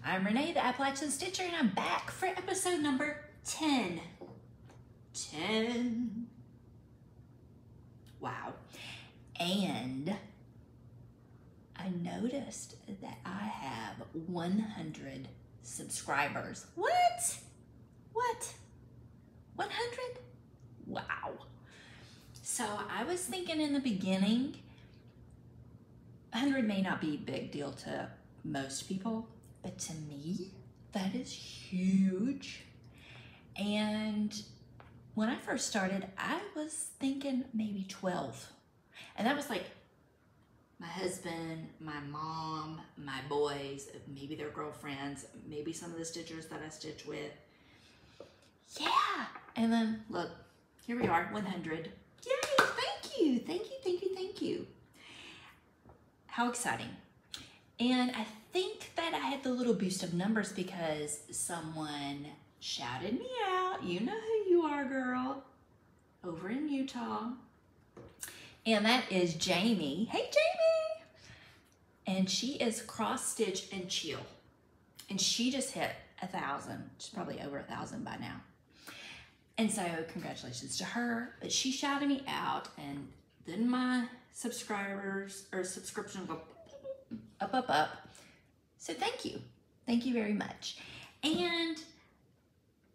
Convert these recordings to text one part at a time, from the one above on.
I'm Renee, the Appalachian Stitcher, and I'm back for episode number 10. 10. Wow. And I noticed that I have 100 subscribers. What? 100? Wow. So I was thinking in the beginning, 100 may not be a big deal to most people, but to me, that is huge. And when I first started, I was thinking maybe 12. And that was like my husband, my mom, my boys, maybe their girlfriends, maybe some of the stitchers that I stitch with. Yeah. And then look, here we are, 100. Yay, thank you, thank you, thank you, thank you. How exciting. And I think that I had the little boost of numbers because someone shouted me out. You know who you are, girl, over in Utah. And that is Jamie. Hey, Jamie. And she is Cross Stitch and Chill. And she just hit 1,000. She's probably over 1,000 by now. And so congratulations to her. But she shouted me out, and then my subscribers or subscriptions go up. So thank you. Thank you very much. And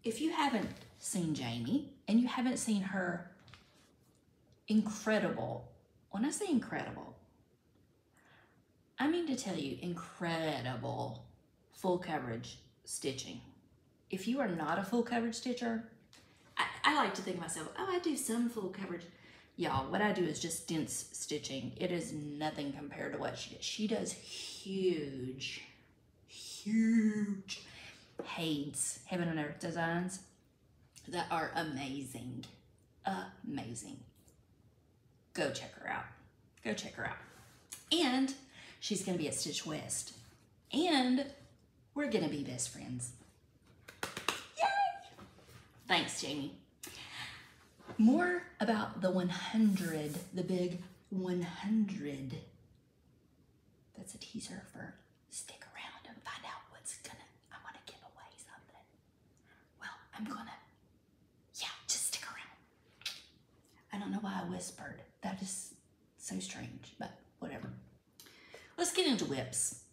if you haven't seen Jamie and you haven't seen her incredible, when I say incredible, I mean to tell you incredible full coverage stitching. If you are not a full coverage stitcher, I like to think of myself, oh, I do some full coverage. Y'all, what I do is just dense stitching. It is nothing compared to what she does. She does huge Hades, Heaven and Earth designs that are amazing. Amazing. Go check her out. Go check her out. And she's going to be at Stitch West. And we're going to be best friends. Yay! Thanks, Jamie. More about the 100, the big 100. That's a teaser for stick around and find out what's I want to give away something. Well, yeah, just stick around. I don't know why I whispered. That is so strange, but whatever. Let's get into whips.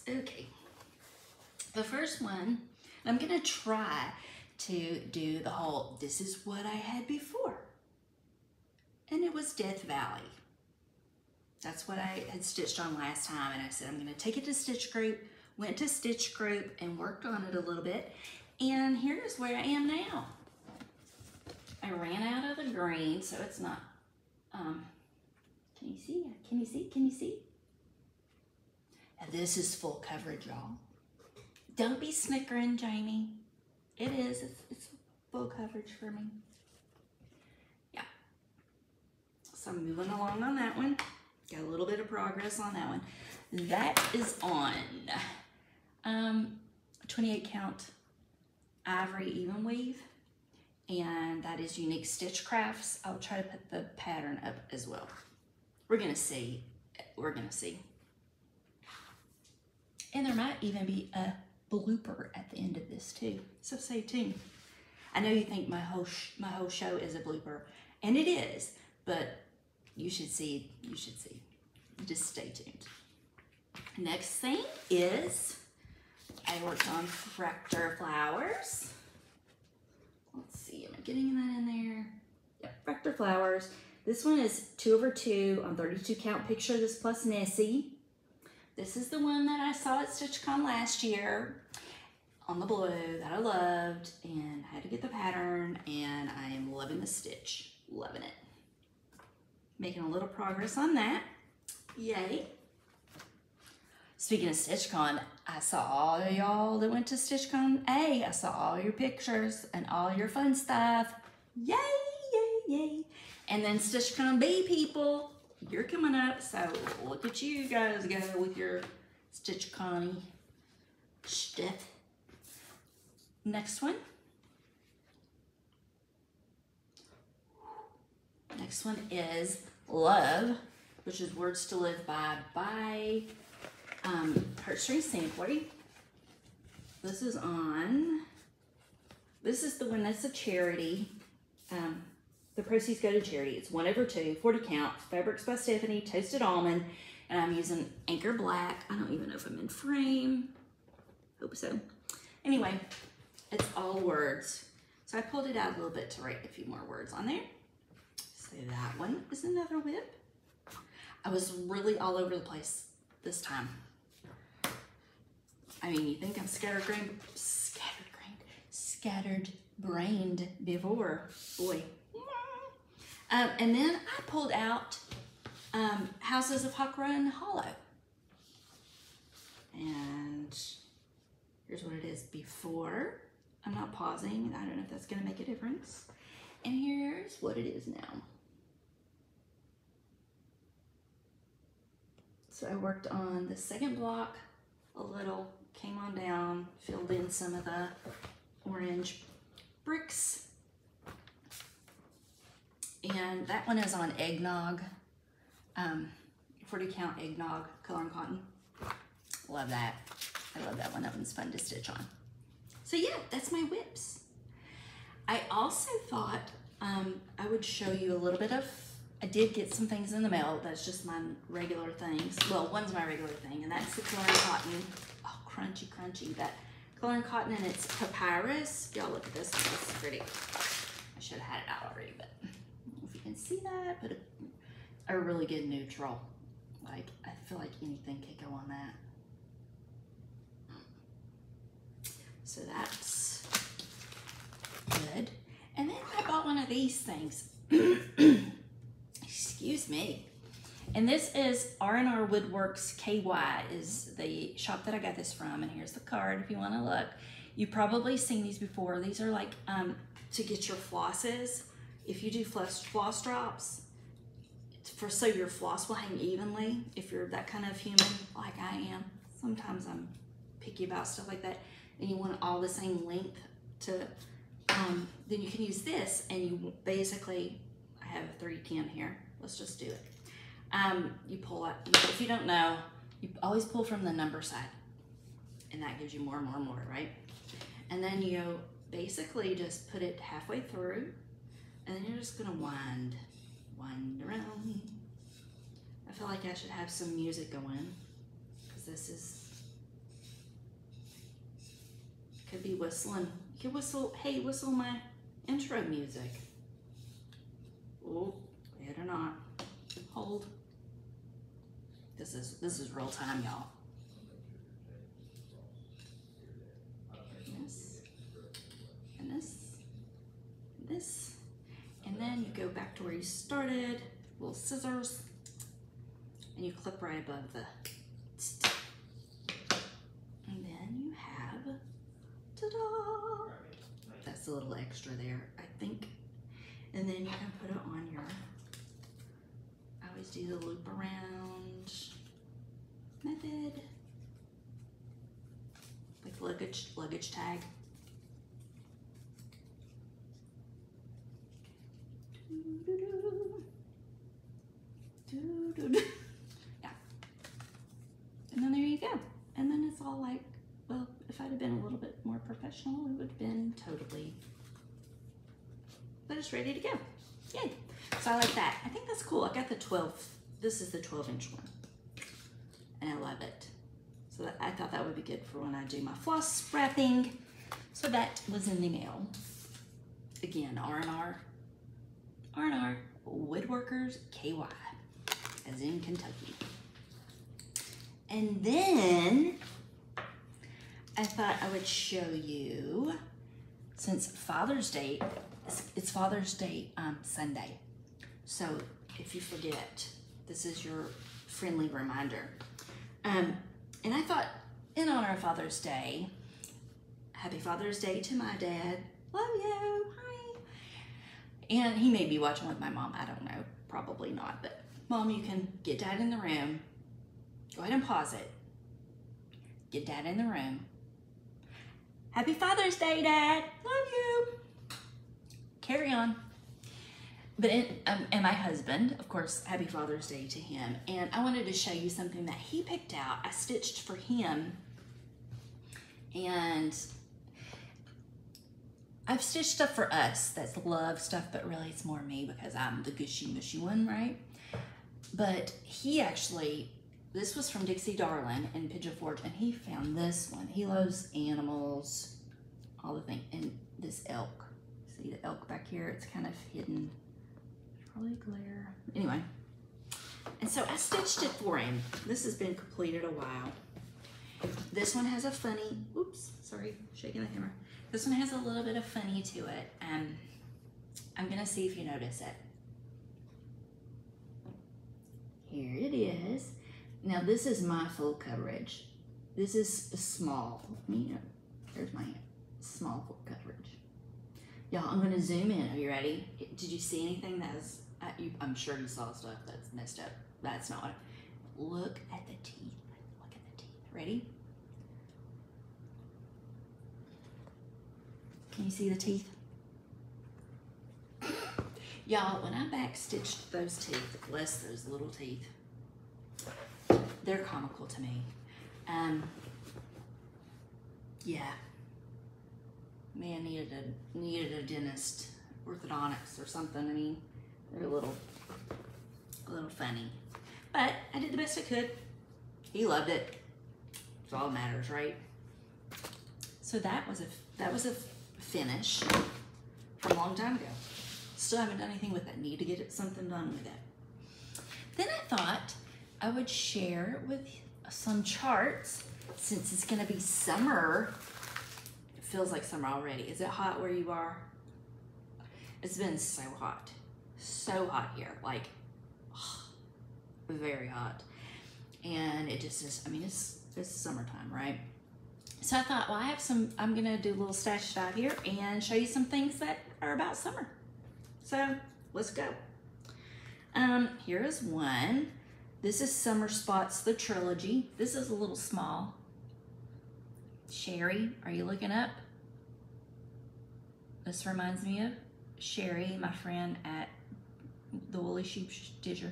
Okay. The first one, I'm going to try to do the whole, this is what I had before. And it was Death Valley. That's what I had stitched on last time. And I said, I'm going to take it to Stitch Group. Went to Stitch Group and worked on it a little bit. And here's where I am now. I ran out of the green, so it's not, can you see? Can you see? Can you see? And this is full coverage, y'all. Don't be snickering, Jamie. It is. It's full coverage for me. Yeah. So I'm moving along on that one. Got a little bit of progress on that one. That is on 28 count ivory even weave. And that is Unique Stitch Crafts. I'll try to put the pattern up as well. We're going to see. We're going to see. And there might even be a blooper at the end of this too, so stay tuned. I know you think my whole show is a blooper, and it is, but you should see. Just stay tuned. Next thing is I worked on Fractal Flowers. Let's see, am I getting that in there? Yep, Fractal Flowers. This one is 2/2 on 32 count picture this plus Nessie. This is the one that I saw at StitchCon last year on the blue that I loved, and I had to get the pattern, and I am loving the stitch. Loving it. Making a little progress on that. Yay. Speaking of StitchCon, I saw all of y'all that went to StitchCon A. I saw all your pictures and all your fun stuff. Yay, yay, yay. And then StitchCon B people, you're coming up, so look at you guys go with your StitchCon stuff. Next one. Next one is Love, which is Words to Live by heartstring sampler. This is the one that's a charity. The proceeds go to charity. It's 1/2, 40 count, fabrics by Stephanie, toasted almond, and I'm using Anchor Black. I don't even know if I'm in frame. Hope so. Anyway, it's all words. So I pulled it out a little bit to write a few more words on there. So that one is another whip. I was really all over the place this time. I mean, you think I'm scattered-brained before. Boy. And then I pulled out Houses of Hakra and Hollow. And here's what it is before. I'm not pausing. I don't know if that's going to make a difference. And here's what it is now. So I worked on the second block a little, came on down, filled in some of the orange bricks. And that one is on eggnog, 40 count eggnog, color and cotton. Love that. I love that one. That one's fun to stitch on. So yeah, that's my whips. I also thought I would show you a little bit of, I did get some things in the mail. That's just my regular things. Well, one's my regular thing, and that's the color and cotton. Oh, crunchy, crunchy. That color and cotton, and it's papyrus. Y'all look at this. This is pretty. I should have had it out already, but I don't know if you can see that, but a really good neutral. Like, I feel like anything could go on that. So that's good. And then I bought one of these things. Excuse me. And this is R&R Woodworks KY is the shop that I got this from. And here's the card if you want to look. You've probably seen these before. These are like to get your flosses. If you do floss drops, so your floss will hang evenly. If you're that kind of human like I am, sometimes I'm picky about stuff like that, and you want it all the same length to, then you can use this, and you basically, I have a 310 here. Let's just do it. You pull it, if you don't know, you always pull from the number side, and that gives you more and more and more, right? And then you basically just put it halfway through, and then you're just gonna wind around. I feel like I should have some music going, because this is, could be whistling. You could whistle, hey, whistle my intro music. Oh, better not. Hold. This is real time, y'all. This, and this, and this. And then you go back to where you started, little scissors, and you clip right above the stick. And then you have, ta-da! That's a little extra there, I think. And then you can put it on your, I always do the loop around method, like luggage tag. Yeah. And then there you go. And then it's all like, well, if I'd have been a little bit more professional, it would have been totally, but it's ready to go. Yay. So I like that. I think that's cool. I got the 12, this is the 12-inch one. And I love it. So I thought that would be good for when I do my floss wrapping. So that was in the mail. Again, R&R Woodworkers KY, as in Kentucky. And then I thought I would show you, since Father's Day, it's Father's Day Sunday. So if you forget, this is your friendly reminder. And I thought, in honor of Father's Day, happy Father's Day to my dad. Love you. Hi. And he may be watching with my mom. I don't know. Probably not. But Mom, you can get Dad in the room. Go ahead and pause it. Get Dad in the room. Happy Father's Day, Dad. Love you. Carry on. And my husband, of course, happy Father's Day to him. And I wanted to show you something that he picked out. I stitched for him, and I've stitched stuff for us that's love stuff, but really it's more me because I'm the gushy mushy one, right? But he actually, this was from Dixie Darlin in Pigeon Forge, and he found this one. He loves animals, all the things, and this elk. See the elk back here? It's kind of hidden. Probably glare. Anyway, and so I stitched it for him. This has been completed a while. This one has a funny, oops, sorry, shaking the hammer. This one has a little bit of funny to it. I'm gonna see if you notice it. Here it is. Now this is my full coverage. This is small. There's my small full coverage. Y'all, I'm gonna zoom in. Are you ready? Did you see anything that was, I'm sure you saw stuff that's messed up. That's not what look at the teeth. Look at the teeth. Ready? Can you see the teeth? Y'all, when I backstitched those teeth, bless those little teeth, they're comical to me. Yeah. Man needed a dentist, orthodontics or something. I mean, they're a little funny. But I did the best I could. He loved it. It's all that matters, right? So that was a finish from a long time ago. Still haven't done anything with it. Need to get something done with it. Then I thought I would share with some charts since it's gonna be summer. It feels like summer already. Is it hot where you are? It's been so hot. So hot here, like very hot. And it just is, I mean, it's summertime, right? So I thought, well, I'm gonna do a little stash dive here and show you some things that are about summer. So let's go. Here is one. This is Summer Spots, the trilogy. This is a little small. Sherry, are you looking up? This reminds me of Sherry, my friend at the Woolly Sheep Stitcher.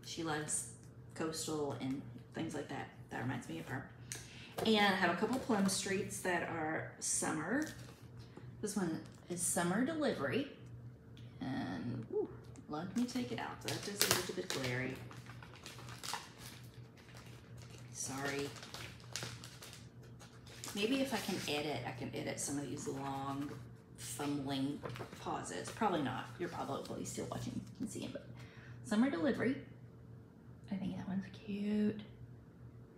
She loves coastal and things like that. That reminds me of her. And I have a couple plum streets that are summer. This one is Summer Delivery. And ooh, let me take it out. That is a little bit glary. Sorry. Maybe if I can edit some of these long fumbling pauses. Probably not. You're probably still watching and seeing, but Summer Delivery. I think that one's cute.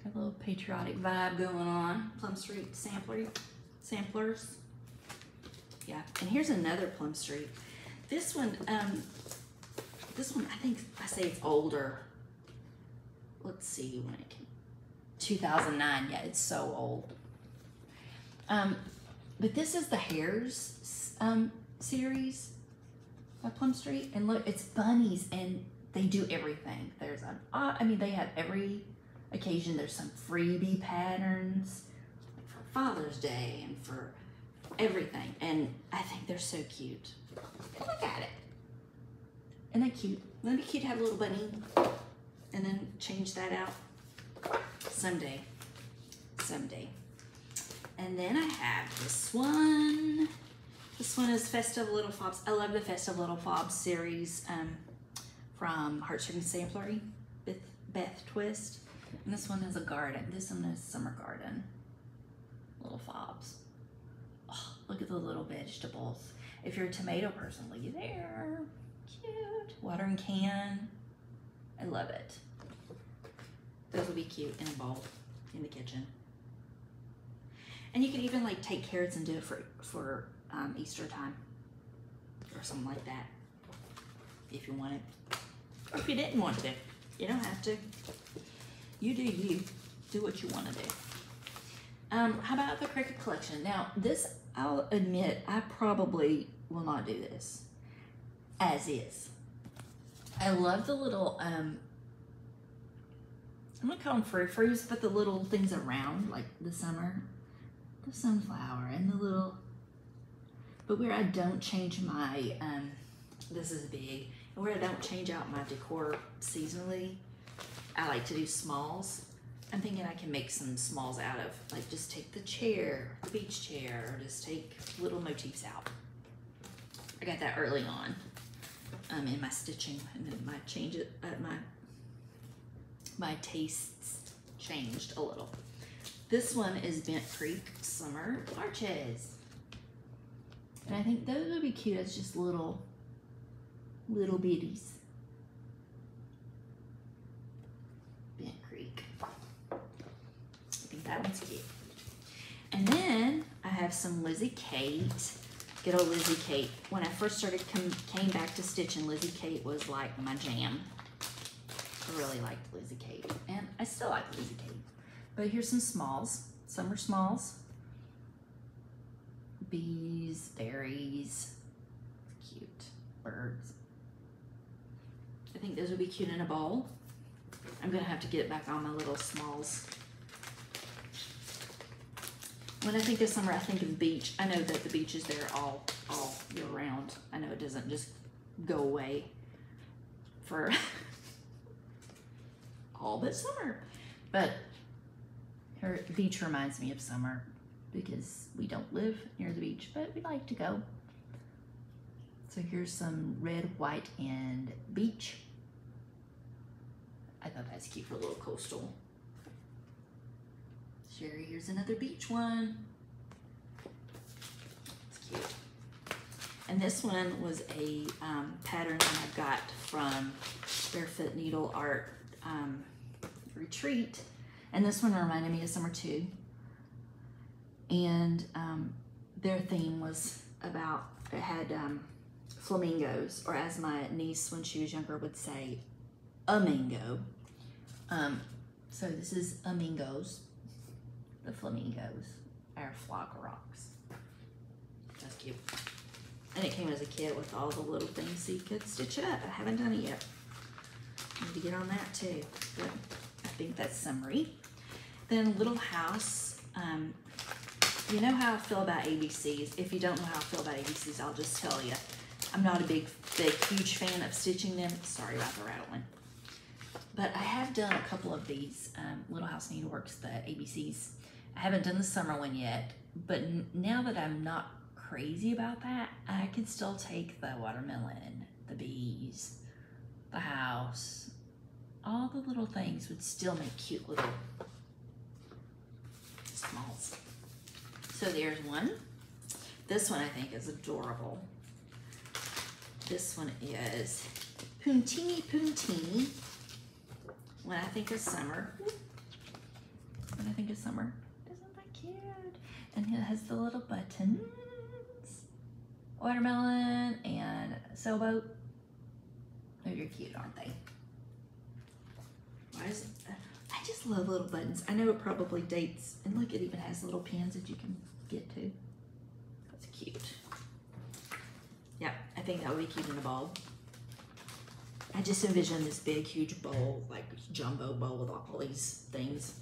Got a little patriotic vibe going on. Plum Street samplers. Yeah, and here's another Plum Street. This one I think I say it's older. Let's see when it came. 2009. Yeah, it's so old. But this is the Hares series by Plum Street, and look, it's bunnies, and they do everything. There's they have every occasion. There's some freebie patterns for Father's Day and for everything, and I think they're so cute. Look at it. Isn't that cute? Wouldn't it be cute to have a little bunny and then change that out someday? And then I have this one. This one is Festive Little Fobs. I love the Festive Little Fobs series from Heartstring Samplery with Beth Twist. And this one is a garden. This one is Summer Garden. Little Fobs. Oh, look at the little vegetables. If you're a tomato person, look at there. Cute. Watering can. I love it. Those would be cute in a bowl in the kitchen. And you can even like take carrots and do it for Easter time or something like that if you wanted. Or if you didn't want to. You don't have to. You do you. Do what you want to do. How about the Cricut Collection? Now this, I'll admit, I probably will not do this as is. I love the little, I'm gonna call them frou-frous, but the little things around, like the sunflower and the little But where I don't change my, this is big, and where I don't change out my decor seasonally, I like to do smalls. I'm thinking I can make some smalls out of, like just take the chair, the beach chair, or just take little motifs out. I got that early on in my stitching, and then my tastes changed a little. This one is Bent Creek Summer Larches. And I think those would be cute as just little bitties. Bent Creek. I think that one's cute. And then I have some Lizzie Kate. Good old Lizzie Kate. When I first came back to stitching, Lizzie Kate was like my jam. I really liked Lizzie Kate, and I still like Lizzie Kate. But here's some smalls, summer smalls. Bees, berries, cute, birds. I think those would be cute in a bowl. I'm gonna have to get back on my little smalls. When I think of summer, I think of beach. I know that the beach is there all year round. I know it doesn't just go away for all but summer. But her beach reminds me of summer because we don't live near the beach, but we like to go. So here's some red, white, and beach. I thought that's cute for a little coastal. Sherry, here's another beach one. It's cute. And this one was a pattern that I got from Barefoot Needle Art retreat. And this one reminded me of summer too. And their theme was about, it had flamingos, or as my niece when she was younger would say, a mango. So this is amigos, the flamingos, our flock of rocks. That's cute. And it came as a kit with all the little things so you could stitch it up. I haven't done it yet. Need to get on that too, but I think that's summery. Then Little House. You know how I feel about ABCs. If you don't know how I feel about ABCs, I'll just tell you. I'm not a big, huge fan of stitching them. Sorry about the rattling. But I have done a couple of these Little House Needleworks, the ABCs. I haven't done the summer one yet, but now that I'm not crazy about that, I can still take the watermelon, the bees, the house, all the little things would still make cute little smalls. So there's one. This one I think is adorable. This one is Puntini Puntini. When I think of summer, isn't that cute? And it has the little buttons, watermelon and sailboat. Those are cute, aren't they? Why is it? I just love little buttons. I know it probably dates, and look, it even has little pins that you can get to. That's cute. Yeah, I think that would be cute in a bowl. I just envision this big, huge bowl, like jumbo bowl with all these things.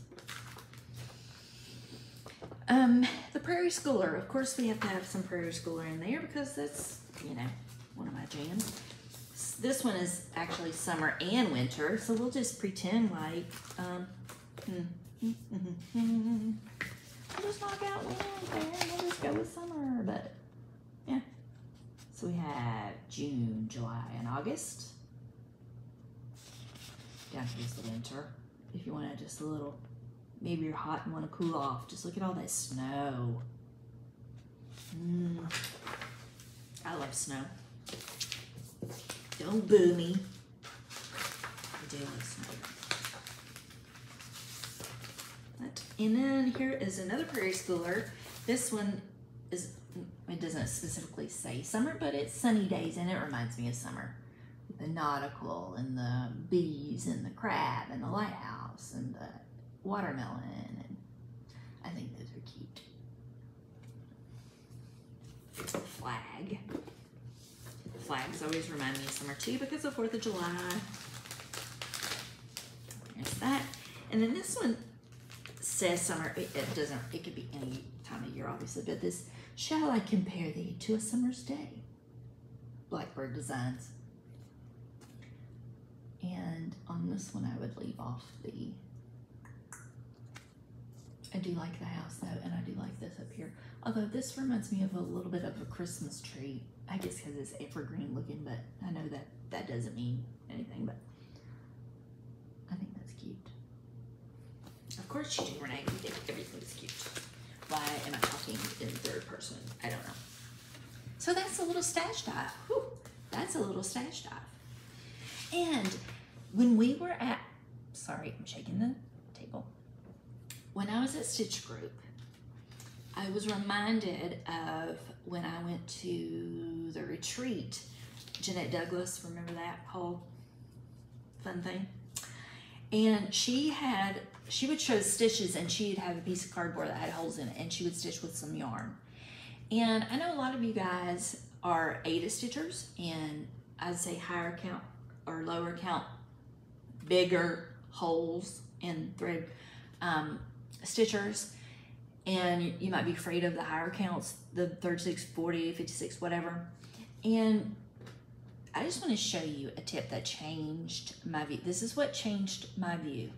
The Prairie Schooler. Of course, we have to have some Prairie Schooler in there because that's, you know, one of my jams. This one is actually summer and winter, so we'll just pretend like, we'll just knock out winter and we'll just go with summer, but yeah. So we have June, July, and August. Down here's the winter. If you want to just a little, maybe you're hot and want to cool off, just look at all that snow. I love snow. Don't boo me. I do love snow. And then here is another Prairie Schooler. This one is, it doesn't specifically say summer, but it's sunny days and it reminds me of summer. The nautical and the bees and the crab and the lighthouse and the watermelon, and I think those are cute. The flag. Flags always remind me of summer too because of 4th of July. There's that. And then this one says summer. It doesn't, it could be any time of year obviously, but this Shall I compare thee to a summer's day? Blackbird Designs. And on this one I would leave off the, I do like the house though, and I do like this up here. Although this reminds me of a little bit of a Christmas tree. I guess because it's evergreen looking, but I know that that doesn't mean anything, but I think that's cute. Of course you do, Renee. You think everything's cute. Why am I talking in third person? I don't know. So that's a little stash dive. Whew, that's a little stash dive. And when we were at, sorry, I'm shaking the table. When I was at Stitch Group, I was reminded of when I went to the retreat. Jeanette Douglas, remember that whole fun thing? And she would show stitches, and she'd have a piece of cardboard that had holes in it, and she would stitch with some yarn. And I know a lot of you guys are Ada stitchers, and I'd say higher count or lower count, bigger holes in thread stitchers. And you might be afraid of the higher counts, the 36, 40, 56, whatever. And I just want to show you a tip that changed my view. This is what changed my view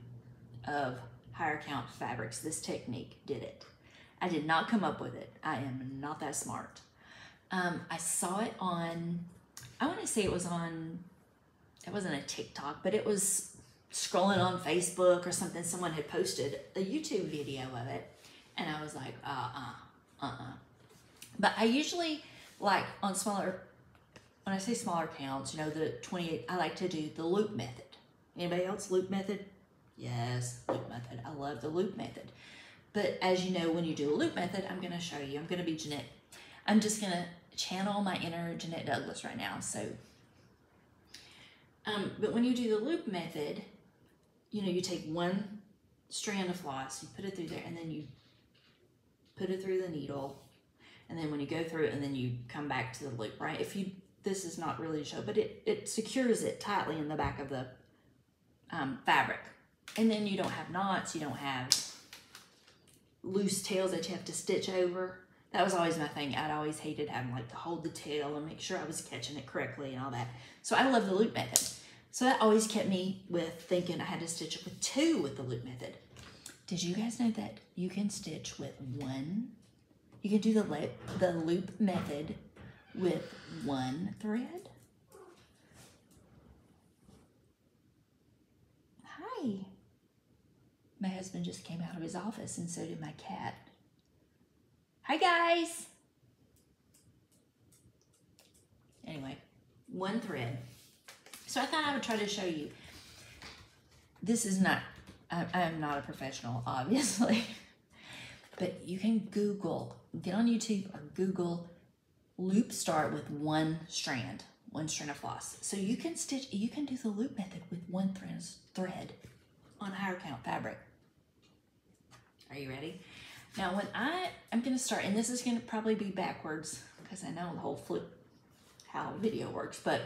of higher count fabrics. This technique did it. I did not come up with it. I am not that smart. I saw it on, I want to say it was on, it wasn't a TikTok, but it was scrolling on Facebook or something. Someone had posted a YouTube video of it. And I was like, But I usually, like on smaller, when I say smaller counts, you know, the 28, I like to do the loop method. Anybody else loop method? Yes, loop method. I love the loop method. But as you know, when you do a loop method, I'm going to show you. I'm going to be Jeanette. I'm just going to channel my inner Jeanette Douglas right now. So, but when you do the loop method, you know, you take one strand of floss, you put it through there, and then you put it through the needle, and then when you go through it, and then you come back to the loop, right? If you, this is not really a show, but it secures it tightly in the back of the fabric. And then you don't have knots, you don't have loose tails that you have to stitch over. That was always my thing. I'd always hated having like to hold the tail and make sure I was catching it correctly and all that. So I love the loop method. So that always kept me with thinking I had to stitch it with two with the loop method. Did you guys know that you can stitch with one? You can do the loop method with one thread? Hi. My husband just came out of his office, and so did my cat. Hi, guys. Anyway, one thread. So I thought I would try to show you. This is not, I am not a professional, obviously, but you can Google, get on YouTube or Google loop start with one strand of floss. So you can stitch, you can do the loop method with one thread on higher count fabric. Are you ready? Now when I'm gonna start, and this is gonna probably be backwards because I know the whole flip how video works, but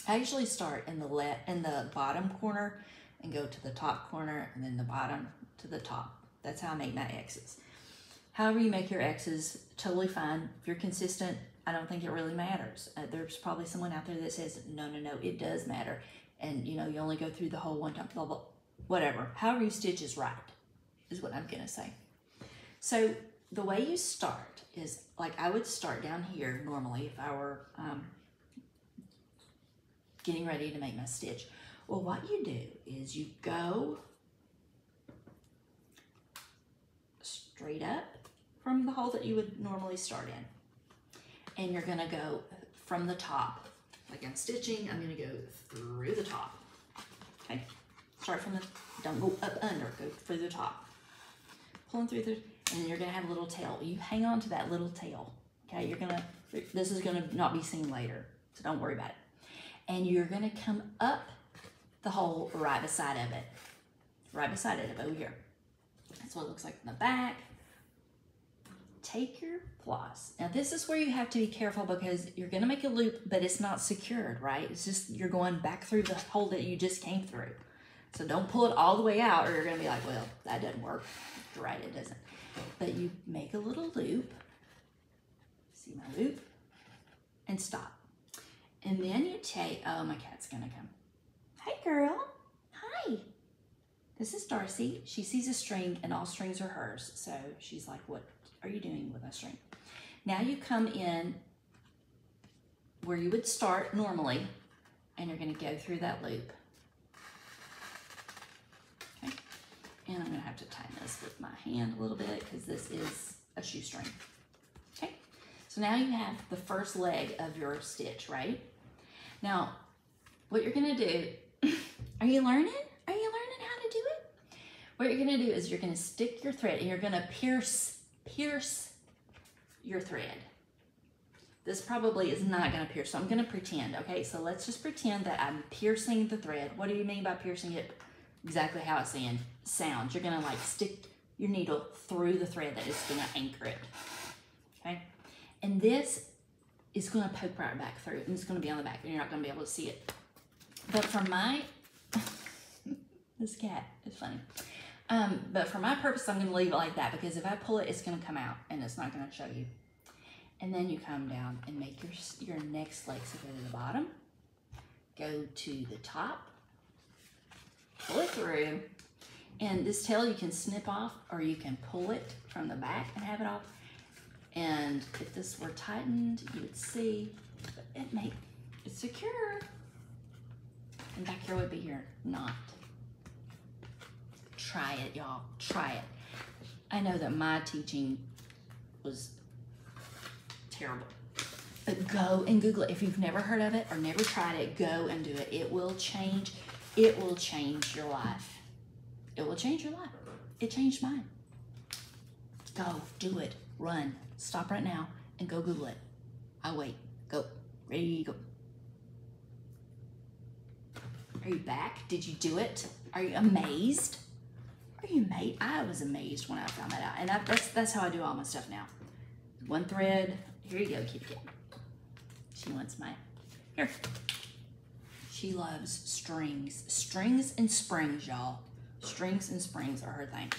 I usually start in the bottom corner and go to the top corner and then the bottom to the top. That's how I make my X's. However you make your X's, totally fine. If you're consistent, I don't think it really matters. There's probably someone out there that says, no, it does matter. And you know, you only go through the whole one time, blah, blah, whatever. However you stitch is right, is what I'm gonna say. So the way you start is, like I would start down here normally if I were getting ready to make my stitch. Well, what you do is you go straight up from the hole that you would normally start in. And you're gonna go from the top. Like I'm stitching, I'm gonna go through the top. Okay, start from the, don't go up under, go through the top. Pulling through the, and then you're gonna have a little tail. You hang on to that little tail. Okay, you're gonna, this is gonna not be seen later, so don't worry about it. And you're gonna come up the hole right beside of it. Right beside it over here. That's what it looks like in the back. Take your floss. Now this is where you have to be careful because you're gonna make a loop, but it's not secured, right? It's just, you're going back through the hole that you just came through. So don't pull it all the way out or you're gonna be like, well, that doesn't work. Right, it doesn't. But you make a little loop see my loop, and stop. And then you take, oh, my cat's gonna come. Hey girl, hi. This is Darcy. She sees a string and all strings are hers. So she's like, what are you doing with a string? Now you come in where you would start normally, and you're gonna go through that loop. Okay. And I'm gonna have to tighten this with my hand a little bit because this is a shoestring. Okay. So now you have the first leg of your stitch, right? Now, what you're gonna do, are you learning? Are you learning how to do it? What you're gonna do is you're gonna stick your thread and you're gonna pierce your thread. This probably is not gonna pierce, so I'm gonna pretend, okay? So let's just pretend that I'm piercing the thread. What do you mean by piercing it? Exactly how it sounds. You're gonna like stick your needle through the thread that is gonna anchor it, okay? And this is gonna poke right back through, and it's gonna be on the back, and you're not gonna be able to see it. But for my, this cat is funny. But for my purpose, I'm gonna leave it like that because if I pull it, it's gonna come out and it's not gonna show you. And then you come down and make your next leg, so go to the bottom, go to the top, pull it through, and this tail you can snip off or you can pull it from the back and have it off. And if this were tightened, you would see it's secure. And back here would be your knot. Try it, y'all, try it. I know that my teaching was terrible, but go and Google it. If you've never heard of it or never tried it, go and do it. It will change your life. It will change your life. It changed mine. Go, do it, run. Stop right now and go Google it. I'll wait. Go. Ready, go. Are you back? Did you do it? Are you amazed? Are you amazed? I was amazed when I found that out. And that's how I do all my stuff now. One thread. Here you go, kitty cat. She wants my, here. She loves strings. Strings and springs, y'all. Strings and springs are her thing.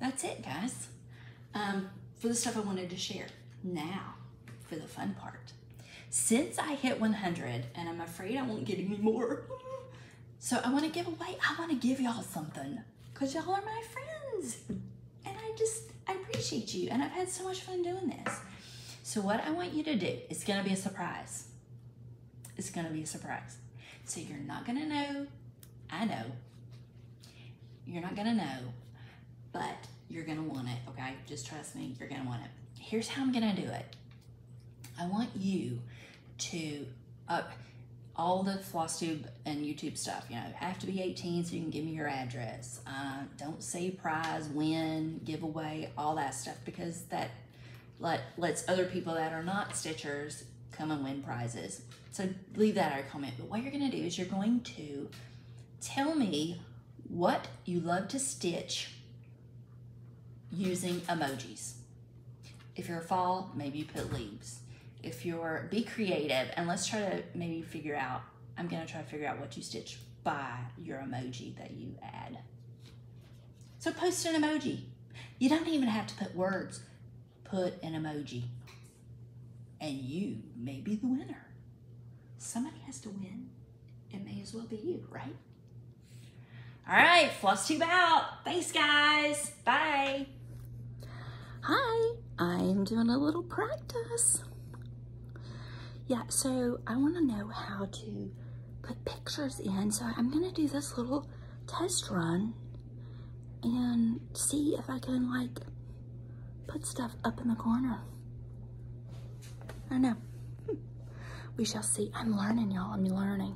That's it, guys. For the stuff I wanted to share. Now, for the fun part. Since I hit 100, and I'm afraid I won't get any more, so I want to give away, I want to give y'all something, because y'all are my friends, and I appreciate you, and I've had so much fun doing this. So what I want you to do, it's going to be a surprise. It's going to be a surprise. So you're not going to know, I know, you're not going to know, but you're gonna want it, okay? Just trust me, you're gonna want it. Here's how I'm gonna do it. I want you to, all the Flosstube and YouTube stuff, you know, have to be 18 so you can give me your address. Don't say prize, win, giveaway, all that stuff, because that lets other people that are not stitchers come and win prizes. So leave that out of comment. But what you're gonna do is you're going to tell me what you love to stitch using emojis. If you're a fall, maybe you put leaves. If you're, be creative, and let's try to maybe figure out, I'm gonna try to figure out what you stitch by your emoji that you add. So post an emoji. You don't even have to put words. Put an emoji. And you may be the winner. Somebody has to win. It may as well be you, right? All right, Flosstube out. Thanks, guys. Bye. Hi, I'm doing a little practice. Yeah, so I want to know how to put pictures in. So I'm going to do this little test run and see if I can like put stuff up in the corner. I don't know. We shall see. I'm learning, y'all. I'm learning.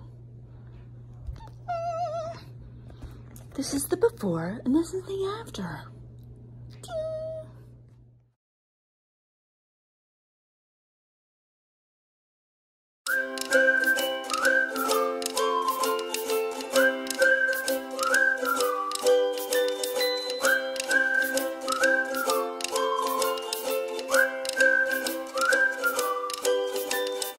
This is the before and this is the after.